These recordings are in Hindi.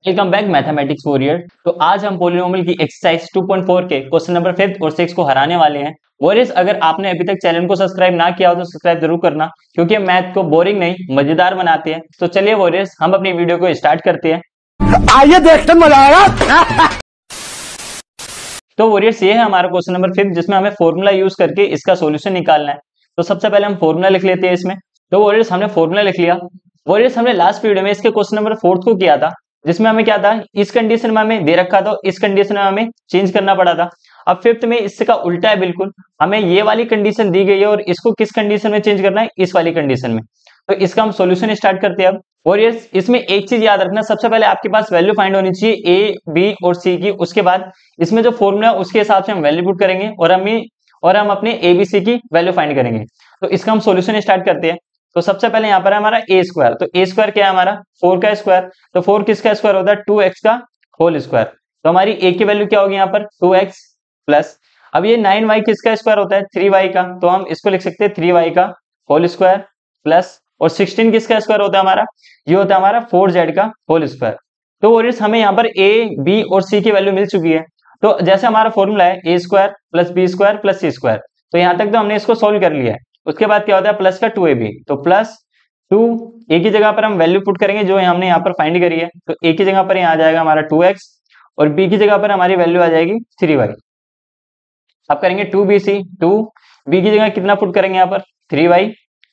Welcome back mathematics warrior. तो आज हम पॉलिनोमियल की एक्सरसाइज 2.4 के क्वेश्चन नंबर 5 और 6 को हराने वाले हैं। वॉरियर्स, अगर आपने अभी तक चैनल को सब्सक्राइब ना किया हो तो सब्सक्राइब जरूर करना, क्योंकि मैथ को बोरिंग नहीं मजेदार बनाते हैं। तो चलिए वॉरियर्स, हम अपनी वीडियो को स्टार्ट करते हैं। आइए देखते मजा आएगा। तो वॉरियर्स, ये है हमारा क्वेश्चन नंबर 5, जिसमें हमें फॉर्मूला यूज करके इसका सोल्यूशन निकालना है। तो सबसे पहले हम फॉर्मूला लिख लेते हैं इसमें। तो वॉरियर्स, हमने फॉर्मूला लिख लिया। वॉरियर्स, हमने लास्ट वीडियो में इसके क्वेश्चन नंबर 4 को किया था, जिसमें हमें क्या था, इस कंडीशन में हमें दे रखा था, इस कंडीशन में हमें चेंज करना पड़ा था। अब 5th में इसका उल्टा है बिल्कुल, हमें ये वाली कंडीशन दी गई है और इसको किस कंडीशन में चेंज करना है, इस वाली कंडीशन में। तो इसका हम सॉल्यूशन स्टार्ट करते हैं अब। और ये इसमें एक चीज याद रखना, सबसे पहले आपके पास वैल्यू फाइंड होनी चाहिए ए, बी और सी की। उसके बाद इसमें जो फॉर्मूला उसके हिसाब से हम वैल्यू पुट करेंगे और हम अपने ए बी सी की वैल्यू फाइंड करेंगे। तो इसका हम सॉल्यूशन स्टार्ट करते हैं। तो सबसे पहले यहाँ पर है हमारा ए स्क्वायर। तो ए स्क्वायर क्या है हमारा, 4 का स्क्वायर। तो 4 किसका स्क्वायर होता है, 2x का होल स्क्वायर। तो हमारी ए की वैल्यू क्या होगी यहाँ पर, 2x प्लस, अब ये 9y किसका स्क्वायर होता है, 3y का। तो हम इसको लिख सकते हैं 3y का होल स्क्वायर प्लस, और 16 किसका स्क्वायर होता है हमारा, ये होता है हमारा 4z का होल स्क्वायर। तो वॉरियर्स, हमें यहाँ पर ए, बी और सी की वैल्यू मिल चुकी है। तो जैसे हमारा फॉर्मूला है A square plus B square plus C square, तो यहाँ तक तो हमने इसको सोल्व कर लिया है। उसके बाद क्या होता है, प्लस का 2ab। तो प्लस 2, ए की जगह पर हम वैल्यू पुट करेंगे जो हमने यहाँ पर फाइंड करी है। तो ए की जगह पर यहाँ आ जाएगा हमारा 2x, और बी की जगह पर हमारी वैल्यू आ जाएगी 3y। अब करेंगे 2bc, 2 बी की जगह कितना पुट करेंगे यहाँ पर, 3y,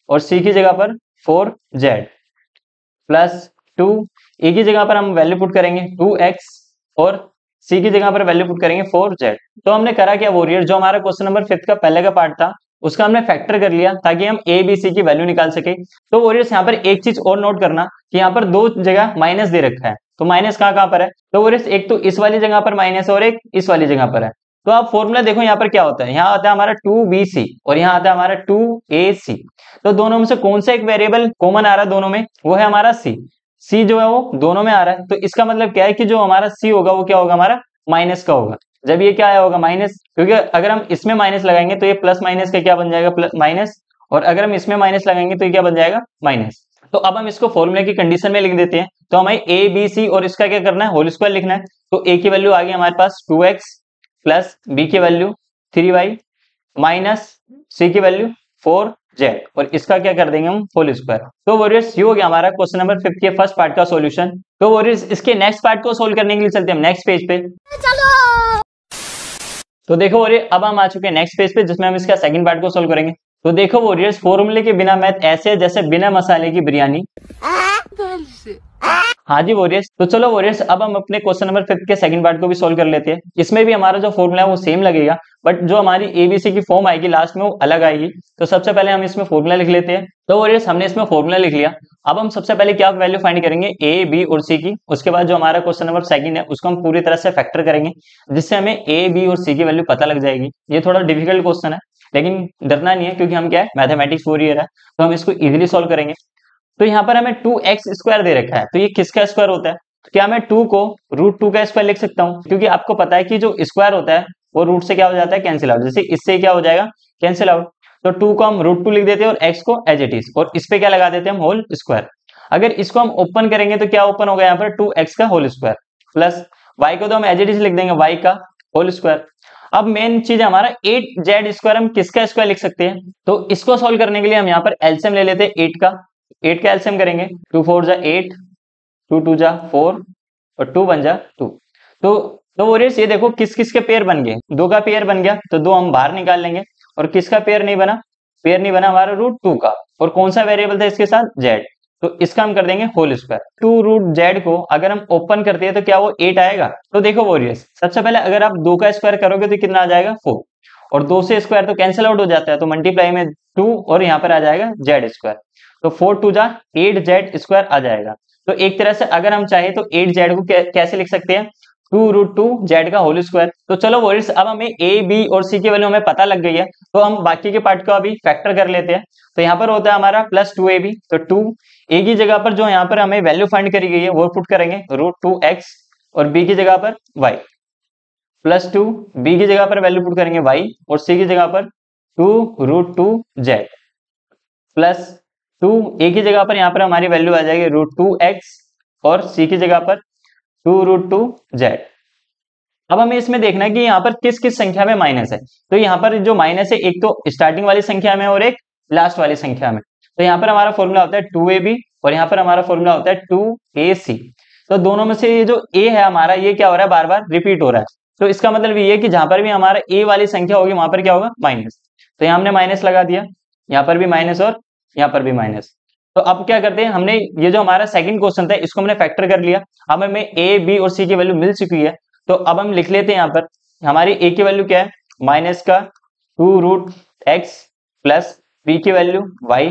और सी की जगह पर 4z प्लस 2, ए की जगह पर हम वैल्यू पुट करेंगे 2x, और सी की जगह पर वैल्यू पुट करेंगे 4z। तो हमने करा क्या वॉरियर, जो हमारा क्वेश्चन नंबर 5 का पहले का पार्ट था उसका हमने फैक्टर कर लिया, ताकि हम ए बी सी की वैल्यू निकाल सके। तो वॉरियर्स, यहाँ पर एक चीज और नोट करना कि यहाँ पर दो जगह माइनस दे रखा है। तो माइनस कहाँ कहाँ पर है, तो वॉरियर्स एक तो इस वाली जगह पर माइनस है और एक इस वाली जगह पर है। तो आप फॉर्मूला देखो यहाँ पर क्या होता है, यहाँ आता है हमारा 2bc और यहाँ आता है हमारा 2ac। तो दोनों में से कौन सा एक वेरिएबल कॉमन आ रहा है दोनों में, वो है हमारा सी जो है वो दोनों में आ रहा है। तो इसका मतलब क्या है कि जो हमारा सी होगा वो क्या होगा, हमारा माइनस का होगा। जब ये क्या आया होगा, माइनस, क्योंकि अगर हम इसमें माइनस लगाएंगे तो ये प्लस माइनस का क्या बन जाएगा, प्लस माइनस, और अगर हम इसमें माइनस लगाएंगे तो ये क्या बन जाएगा, माइनस। तो अब हम इसको फॉर्मूले की कंडीशन में लिख देते हैं। तो हमें ए बी सी और इसका क्या करना है, होल स्क्वायर लिखना है। तो ए की वैल्यू आ गई हमारे पास 2x प्लस बी की वैल्यू 3y माइनस सी की वैल्यू 4z, और इसका क्या कर देंगे हम, होल स्क्वायर। तो वॉरियर्स, ये हो गया हमारा क्वेश्चन नंबर 5 के फर्स्ट पार्ट का सॉल्यूशन। तो वॉरियर्स, इसके नेक्स्ट पार्ट को सोल्व करने के लिए चलते हैं हम नेक्स्ट पेज पे। तो देखो वॉरियर, अब हम आ चुके हैं नेक्स्ट पेज पे, जिसमें हम इसका सेकंड पार्ट को सोल्व करेंगे। तो देखो वॉरियर्स, फॉर्मूले के बिना मैथ ऐसे है जैसे बिना मसाले की बिरयानी। हाँ जी वॉरियर्स, तो चलो वॉरियर्स, अब हम अपने क्वेश्चन नंबर 5 के सेकंड पार्ट को भी सोल्व कर लेते हैं। इसमें भी हमारा जो फॉर्मूला है वो सेम लगेगा, बट जो हमारी एबीसी की फॉर्म आएगी लास्ट में वो अलग आएगी। तो सबसे पहले हम इसमें फॉर्मूला लिख लेते हैं। तो वॉरियर्स, हमने इसमें फॉर्मूला लिख लिया। अब हम सबसे पहले क्या वैल्यू फाइंड करेंगे, ए, बी और सी की। उसके बाद जो हमारा क्वेश्चन नंबर सेकंड है उसको हम पूरी तरह से फैक्टर करेंगे, जिससे हमें ए, बी और सी की वैल्यू पता लग जाएगी। ये थोड़ा डिफिकल्ट क्वेश्चन है, लेकिन डरना नहीं है, क्योंकि हम क्या है, मैथमेटिक्स वॉरियर है, तो हम इसको इजीली सॉल्व करेंगे। तो यहाँ पर हमें 2x स्क्वायर दे रखा है, तो ये किसका स्क्वायर होता है, तो क्या मैं 2 को √2 का स्क्वायर लिख सकता हूँ, क्योंकि आपको पता है कि जो स्क्वायर होता है वो रूट से क्या हो जाता है, कैंसिल आउट। जैसे इससे क्या हो जाएगा, कैंसिल आउट। तो 2 को हम √2 लिख देते हैं और x को एज इट इज, और इस पे क्या लगा देते हैं हम, होल स्क्वायर। अगर इसको हम ओपन करेंगे तो क्या ओपन होगा यहाँ पर, 2x का होल स्क्वायर प्लस y को तो हम एज इट इज लिख देंगे, y का होल स्क्वायर। अब मेन चीज है हमारा 8z स्क्वायर, हम किसका स्क्वायर लिख सकते हैं। तो इसको सोल्व करने के लिए हम यहाँ पर एलसीएम ले लेते हैं 8 का एलसीएम करेंगे। 2 4 जा 8, 2 2 जा 4, और 2 1 जा 2। तो वॉरियर्स, ये देखो किस किस के पेयर बन गए, 2 का पेयर बन गया, तो 2 हम बाहर निकाल लेंगे। और किसका पेयर नहीं बना, पेयर नहीं बना हमारा √2 का, और कौन सा वेरिएबल था इसके साथ, z। तो इसका हम कर देंगे होल स्क्वायर। 2√z को अगर हम ओपन करते हैं तो क्या वो 8 आएगा। तो देखो वॉरियर्स, सबसे पहले अगर आप 2 का स्क्वायर करोगे तो कितना आ जाएगा, 4, और 2 से स्क्वायर तो कैंसिल आउट हो जाता है, तो मल्टीप्लाई में 2, और यहाँ पर आ जाएगा z स्क्वायर। तो 4 2 जा 8z स्क्वायर आ जाएगा। तो एक तरह से अगर हम चाहे तो 8z को कैसे लिख सकते हैं, 2√2z का होल स्क्वायर। तो चलो वॉरियर्स, अब हमें ए, बी और सी की वैल्यू हमें पता लग गई है, तो हम बाकी के पार्ट को अभी फैक्टर कर लेते हैं। तो यहाँ पर होता है हमारा प्लस 2ab। तो 2 ए की जगह पर जो यहाँ पर हमें वैल्यू फाइंड करी गई है वो पुट करेंगे √2x, और बी की जगह पर y प्लस 2, बी की जगह पर वैल्यू पुट करेंगे y, और सी की जगह पर 2√2z प्लस 2, ए की जगह पर यहाँ पर हमारी वैल्यू आ जाएगी √2x, और सी की जगह पर 2√2z। अब हमें इसमें देखना है कि यहाँ पर किस किस संख्या में माइनस है। तो यहाँ पर जो माइनस है, एक तो स्टार्टिंग वाली संख्या में और एक लास्ट वाली संख्या में। तो यहाँ पर हमारा फॉर्मूला होता है 2ab और यहाँ पर हमारा फॉर्मूला होता है 2ac। तो दोनों में से ये जो a है हमारा, ये क्या हो रहा है, बार बार रिपीट हो रहा है। तो इसका मतलब ये है कि जहां पर भी हमारा a वाली संख्या होगी वहां पर क्या होगा, माइनस। तो यहाँ हमने माइनस लगा दिया, यहाँ पर भी माइनस और यहाँ पर भी माइनस। तो अब क्या करते हैं, हमने ये जो हमारा सेकंड क्वेश्चन था इसको हमने फैक्टर कर लिया। अब हमें a, b और c की वैल्यू मिल चुकी है। तो अब हम लिख लेते हैं, यहाँ पर हमारी a की वैल्यू क्या है, माइनस का 2√x प्लस b की वैल्यू y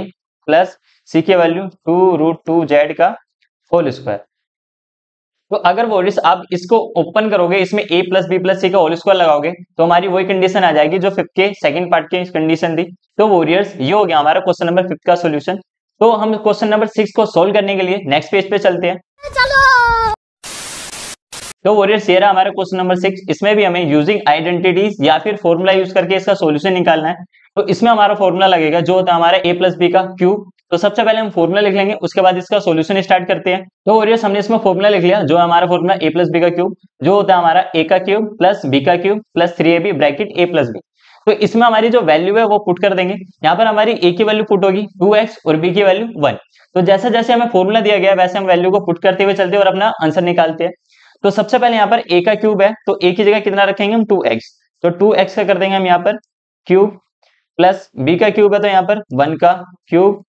प्लस c की वैल्यू 2√2z का होल स्क्वायर। तो अगर वॉरियर्स आप इसको ओपन करोगे, इसमें a प्लस बी प्लस सी का होल स्क्वायर लगाओगे तो हमारी वही कंडीशन आ जाएगी जो फिफ्थ के सेकंड पार्ट की कंडीशन थी। तो वॉरियर्स ये हो गया हमारा क्वेश्चन नंबर 5 का सॉल्यूशन। तो हम क्वेश्चन नंबर 6 को सोल्व करने के लिए नेक्स्ट पेज पे चलते हैं। तो वॉरियर्स ये रहा हमारा क्वेश्चन नंबर 6। इसमें भी हमें यूजिंग आइडेंटिटीज या फिर फॉर्मूला यूज करके इसका सॉल्यूशन निकालना है। तो इसमें हमारा फॉर्मूला लगेगा जो होता है हमारा a प्लस बी का क्यूब। तो सबसे पहले हम फॉर्मूला लिख लेंगे, उसके बाद इसका सॉल्यूशन स्टार्ट करते हैं। तो वॉरियर्स हमने इसमें फॉर्मूला लिख लिया, जो हमारा फॉर्मूला a प्लस बी का क्यूब, जो होता है हमारा a का क्यूब प्लस b का cube plus 3ab bracket a plus b। तो इसमें हमारी जो वैल्यू है वो पुट कर देंगे। यहाँ पर हमारी a की वैल्यू पुट होगी 2x और b की वैल्यू 1। तो जैसे जैसे हमें फॉर्मूला दिया गया वैसे हम वैल्यू को पुट करते हुए चलते हैं और अपना आंसर निकालते हैं। तो सबसे पहले यहाँ पर a का क्यूब है, तो a की जगह कितना रखेंगे हम, 2x। तो 2x का कर देंगे हम यहाँ पर क्यूब प्लस b का क्यूब है तो यहाँ पर 1 का क्यूब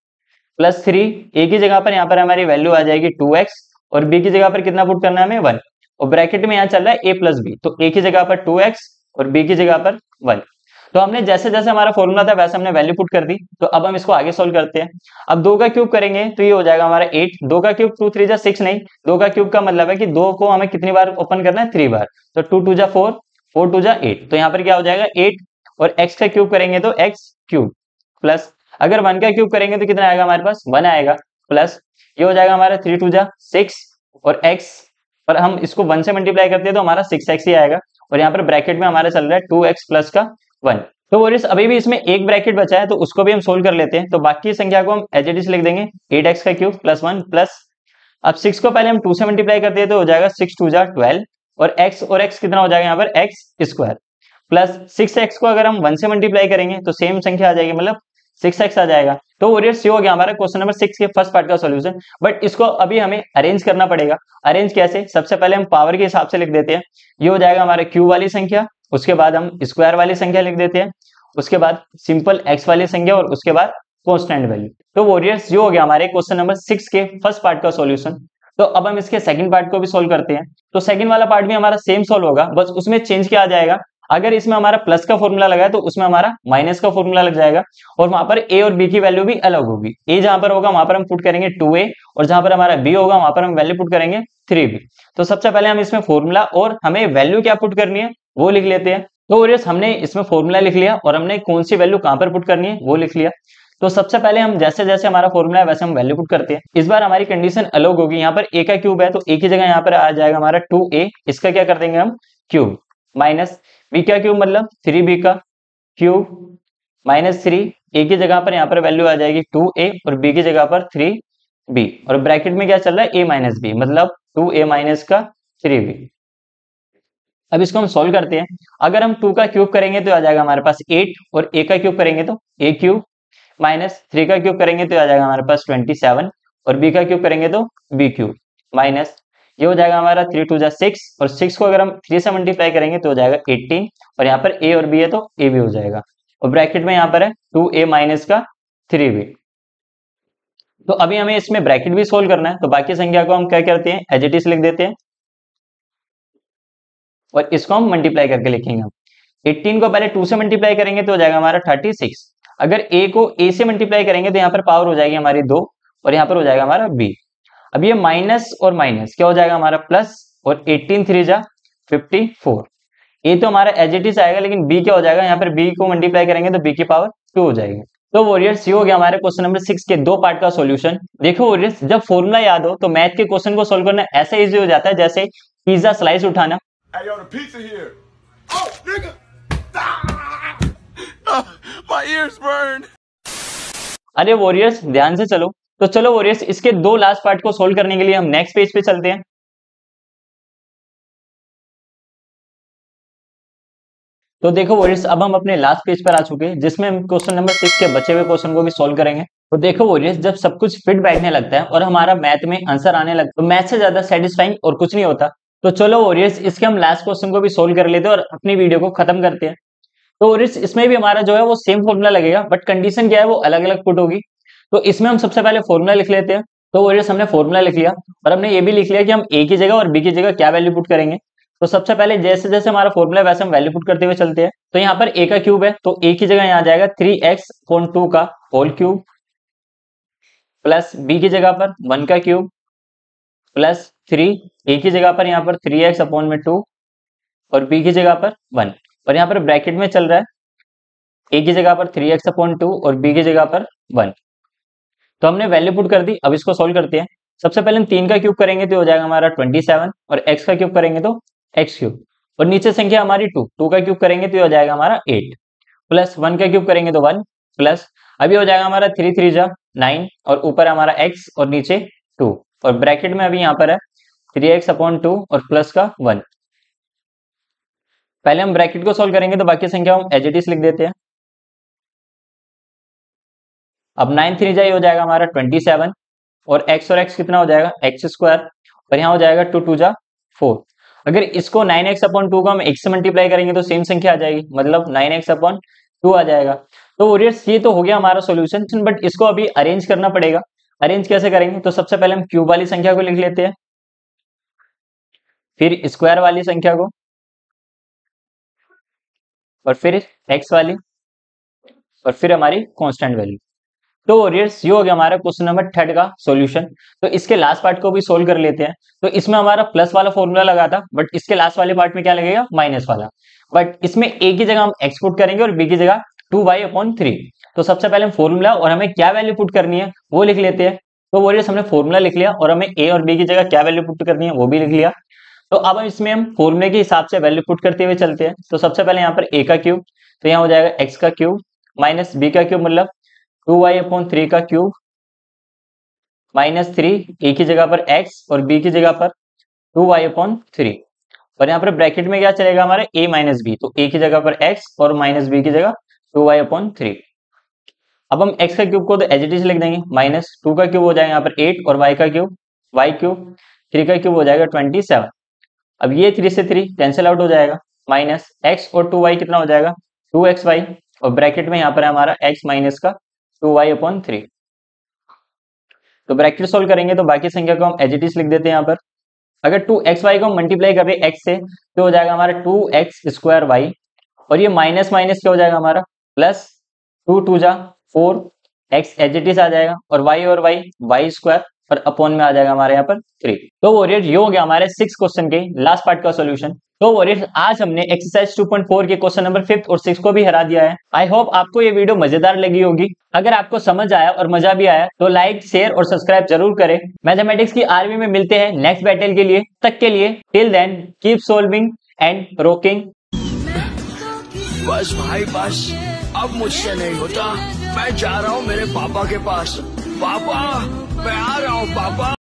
प्लस 3। a की जगह पर यहाँ पर हमारी वैल्यू आ जाएगी 2x और b की जगह पर कितना पुट करना है हमें, 1। और ब्रैकेट में यहाँ चल रहा है a प्लस बी, तो a की जगह पर 2x और b की जगह पर 1। तो हमने जैसे जैसे हमारा फॉर्मूला था वैसे हमने वैल्यू पुट कर दी। तो अब हम इसको आगे सोल्व करते हैं। अब 2 का क्यूब करेंगे तो ये हो जाएगा हमारा 8। 2 का क्यूब 2 3 जा 6 नहीं, 2 का क्यूब का मतलब है कि 2 को हमें कितनी बार ओपन करना है, 3 बार। तो 2 2 जा 4, 4 2 जा 8। तो यहाँ पर क्या हो जाएगा 8 और x का क्यूब करेंगे तो x क्यूब प्लस, अगर 1 का क्यूब करेंगे तो कितना आएगा हमारे पास, 1 आएगा प्लस ये हो जाएगा हमारा 3 2 जा 6 और x पर हम इसको 1 से मल्टीप्लाई करते हैं तो हमारा 6x ही आएगा। और यहाँ पर ब्रैकेट में हमारा चल रहा है 2x प्लस का 1। तो वॉरियर्स अभी भी इसमें एक ब्रैकेट बचा है तो उसको भी हम सोल्व कर लेते हैं। तो बाकी संख्या को हम एज इट इज लिख देंगे, 8x का क्यूब प्लस 1 प्लस, अब 6 को पहले हम 2 से मल्टीप्लाई करते हैं तो हो जाएगा 6 2 जा 12 और x कितना हो जाएगा यहाँ पर x स्क्वायर प्लस 6x को अगर हम 1 से मल्टीप्लाई करेंगे तो सेम संख्या आ जाएगी, मतलब 6x आ जाएगा। तो वॉरियर्स ये हो गया हमारा क्वेश्चन नंबर 6 के फर्स्ट पार्ट का सॉल्यूशन। बट इसको अभी हमें अरेंज करना पड़ेगा। अरेंज कैसे, सबसे पहले हम पावर के हिसाब से लिख देते हैं। ये हो जाएगा हमारा क्यूब वाली संख्या, उसके बाद हम स्क्वायर वाली संख्या लिख देते हैं, उसके बाद सिंपल x वाली संख्या और उसके बाद कांस्टेंट वैल्यू। तो वॉरियर्स ये हो गया हमारे क्वेश्चन नंबर 6 के फर्स्ट पार्ट का सॉल्यूशन। तो अब हम इसके सेकंड पार्ट को भी सोल्व करते हैं। तो सेकंड वाला पार्ट भी हमारा सेम सोल्व होगा, बस उसमें चेंज क्या आ जाएगा, अगर इसमें हमारा प्लस का फॉर्मूला लगा है तो उसमें हमारा माइनस का फॉर्मूला लग जाएगा और वहां पर a और b की वैल्यू भी अलग होगी। a जहां पर होगा वहां पर हम पुट करेंगे 2a और जहां पर हमारा b होगा वहां पर हम वैल्यू पुट करेंगे 3b। तो सबसे पहले हम इसमें फॉर्मूला और हमें वैल्यू क्या पुट करनी है वो लिख लेते हैं। तो वॉरियर्स हमने इसमें फॉर्मूला लिख लिया और हमने कौन सी वैल्यू कहां पर पुट करनी है वो लिख लिया। तो सबसे पहले हम जैसे जैसे हमारा फॉर्मूला है वैसे हम वैल्यू पुट करते हैं। इस बार हमारी कंडीशन अलग होगी, यहाँ पर a का क्यूब है तो a की जगह यहाँ पर आ जाएगा हमारा 2a, इसका क्या कर देंगे हम क्यूब, माइनस b का क्यूब मतलब 3b का क्यूब माइनस 3, a की जगह पर यहाँ पर वैल्यू आ जाएगी 2a और b की जगह पर 3b और ब्रैकेट में क्या चल रहा है a माइनस b, मतलब 2a माइनस का 3b। अब इसको हम सोल्व करते हैं। अगर हम 2 का क्यूब करेंगे तो आ जाएगा हमारे पास 8 और a का क्यूब करेंगे तो a क्यूब माइनस 3 का क्यूब करेंगे तो आ जाएगा हमारे पास 27 और b का क्यूब करेंगे तो b क्यूब माइनस ये हो जाएगा हमारा 3 2 जा 6 और 6 को अगर हम 3 से मल्टीप्लाई करेंगे तो हो जाएगा 18 और यहाँ पर a और b है तो a भी हो जाएगा और ब्रैकेट में यहाँ पर है 2a माइनस का 3b। तो अभी हमें इसमें ब्रैकेट भी सोल्व करना है, तो बाकी संख्या को हम क्या करते हैं, एज इट इज लिख देते हैं और इसको हम मल्टीप्लाई करके लिखेंगे। 18 को पहले 2 से मल्टीप्लाई करेंगे तो हो जाएगा हमारा 36। अगर a को a से मल्टीप्लाई करेंगे तो यहाँ पर पावर हो जाएगी हमारी 2 और यहाँ पर हो जाएगा हमारा b। अब ये माइनस और माइनस क्या हो जाएगा हमारा प्लस और 18 3 जा 54। a तो हमारा एज इट इज आएगा लेकिन b क्या हो जाएगा, यहाँ पर b को मल्टीप्लाई करेंगे तो b की पावर 2 हो जाएगी। तो वॉरियर्स ये हो गया हमारे क्वेश्चन नंबर 6 के 2 पार्ट का सॉल्यूशन। देखो वॉरियर्स जब फॉर्मूला याद हो तो मैथ के क्वेश्चन को सोल्व करना ऐसा इजी हो जाता है जैसे पिज्जा स्लाइस उठाना। Hey, yo, the pizza here. Oh, nigga! My ears burn. अरे वॉरियर्स ध्यान से चलो। तो चलो वॉरियर्स इसके 2 लास्ट पार्ट को सोल्व करने के लिए हम नेक्स्ट पेज पे चलते हैं। तो देखो वॉरियर्स, अब हम अपने लास्ट पेज पर आ चुके हैं जिसमें हम क्वेश्चन नंबर 6 के बचे हुए क्वेश्चन को भी सॉल्व करेंगे। तो देखो वॉरियर्स, जब सब कुछ फिट बैठने लगता है और हमारा मैथ में आंसर आने लगता है तो मैथ से ज्यादा सेटिस्फाइंग और कुछ नहीं होता। तो चलो वॉरियर्स, इसके हम लास्ट क्वेश्चन को भी सोल्व कर लेते हैं और अपनी वीडियो को खत्म करते हैं। तो वॉरियर्स, इसमें भी हमारा जो है वो सेम फॉर्मूला लगेगा, बट कंडीशन क्या है वो अलग अलग पुट होगी। तो इसमें हम सबसे पहले फॉर्मूला लिख लेते हैं। तो वॉरियर्स, हमने फॉर्मूला लिख लिया और हमने ये भी लिख लिया कि हम ए की जगह और बी की जगह क्या वैल्यू पुट करेंगे। तो सबसे पहले जैसे जैसे हमारा फॉर्मूला है वैसे हम वैल्यू पुट करते हुए चलते हैं। तो यहाँ पर ए का क्यूब है, तो ए की जगह यहाँ आ जाएगा 3x/2 का होल क्यूब, प्लस बी की जगह पर 1 का क्यूब, प्लस 3, ए की जगह पर यहाँ पर 3x/2 और बी की जगह पर 1, और यहाँ पर ब्रैकेट में चल रहा है ए की जगह पर 3x/2 और बी की जगह पर 1। तो हमने वैल्यू पुट कर दी। अब इसको सोल्व करते हैं। सबसे पहले हम 3 का क्यूब करेंगे तो हो जाएगा हमारा 27, और x का क्यूब करेंगे तो x क्यूब, और नीचे संख्या हमारी 2 का क्यूब करेंगे तो हो जाएगा हमारा 8, प्लस 1 का क्यूब करेंगे तो 1, प्लस अभी हो जाएगा हमारा 3 3 जा 9, और ऊपर हमारा x और नीचे 2, और ब्रैकेट में अभी यहाँ पर है 3x/2 और प्लस का 1। पहले हम ब्रैकेट को सोल्व करेंगे तो बाकी संख्या हम एज इट इज लिख देते हैं। अब 9 3 जा हो जाएगा हमारा 27, और x कितना हो जाएगा x², और यहाँ हो जाएगा 2 2 जा 4। अगर इसको 9x/2 को हम x से मल्टीप्लाई करेंगे तो सेम संख्या आ जाएगी, मतलब 9x/2 आ जाएगा। तो वॉरियर्स, ये तो हो गया हमारा सॉल्यूशन, बट इसको अभी अरेंज करना पड़ेगा। अरेंज कैसे करेंगे? तो सबसे पहले हम क्यूब वाली संख्या को लिख लेते हैं, फिर स्क्वायर वाली संख्या को, और फिर x वाली, और फिर हमारी कांस्टेंट वैल्यू। तो वॉरियर्स, ये हो गया हमारा क्वेश्चन नंबर 3 का सॉल्यूशन। तो इसके लास्ट पार्ट को भी सोल्व कर लेते हैं। तो इसमें हमारा प्लस वाला फॉर्मूला लगा था, बट इसके लास्ट वाले पार्ट में क्या लगेगा? माइनस वाला। बट इसमें ए की जगह हम एक्स पुट करेंगे और बी की जगह 2y/3। तो सबसे पहले हम फॉर्मूला और हमें क्या वैल्यू पुट करनी है वो लिख लेते हैं। तो वॉरियर्स, हमने फॉर्मूला लिख लिया और हमें ए और बी की जगह क्या वैल्यू पुट करनी है वो भी लिख लिया। तो अब इसमें हम फॉर्मूले के हिसाब से वैल्यू पुट करते हुए चलते हैं। तो सबसे पहले यहाँ पर ए का क्यूब, तो यहाँ हो जाएगा एक्स का क्यूब माइनस बी का क्यूब, मतलब 2y/3 का क्यूब, माइनस 3, ए की जगह पर x और b की जगह पर 2y/3, और यहाँ पर ब्रैकेट में क्या चलेगा हमारा a माइनस बी, तो a की जगह पर x और माइनस b की जगह 2y/3। अब हम x का क्यूब को तो एज इट इज लिख देंगे, माइनस 2 का क्यूब हो जाएगा यहाँ पर 8, और y का क्यूब y क्यूब, 3 का क्यूब हो जाएगा 27। अब ये 3 से 3 कैंसिल आउट हो जाएगा, माइनस x और 2y कितना हो जाएगा 2xy, और ब्रैकेट में यहाँ पर हमारा x माइनस का 2y/3। तो ब्रैकेट सोल्व करेंगे तो बाकी संख्या को हम एज इट इज लिख देते हैं यहाँ पर। अगर 2xy को हम मल्टीप्लाई कर रहे x से तो हो जाएगा हमारा 2x² y, और ये माइनस माइनस क्या हो जाएगा हमारा प्लस 2 2 जा 4, x एज इट इज आ जाएगा, और y और y² और अपॉन में आ जाएगा हमारे यहाँ पर 3। तो वॉरियर्स, ये हो गया हमारे 6 क्वेश्चन के लास्ट पार्ट का सॉल्यूशन। तो वॉरियर्स, आज हमने एक्सरसाइज 2.4 के क्वेश्चन नंबर 5 और 6 को भी हरा दिया है। आई होप आपको ये वीडियो मजेदार लगी होगी। अगर आपको समझ आया और मजा भी आया तो लाइक, शेयर और सब्सक्राइब जरूर करें। मैथमेटिक्स की आर्मी में मिलते हैं नेक्स्ट बैटल के लिए। तक के लिए till then keep solving and rocking. बस भाई बस, अब मुझसे नहीं होता। मैं जा रहा हूँ मेरे पापा के पास। पापा, मैं आ रहा हूँ पापा।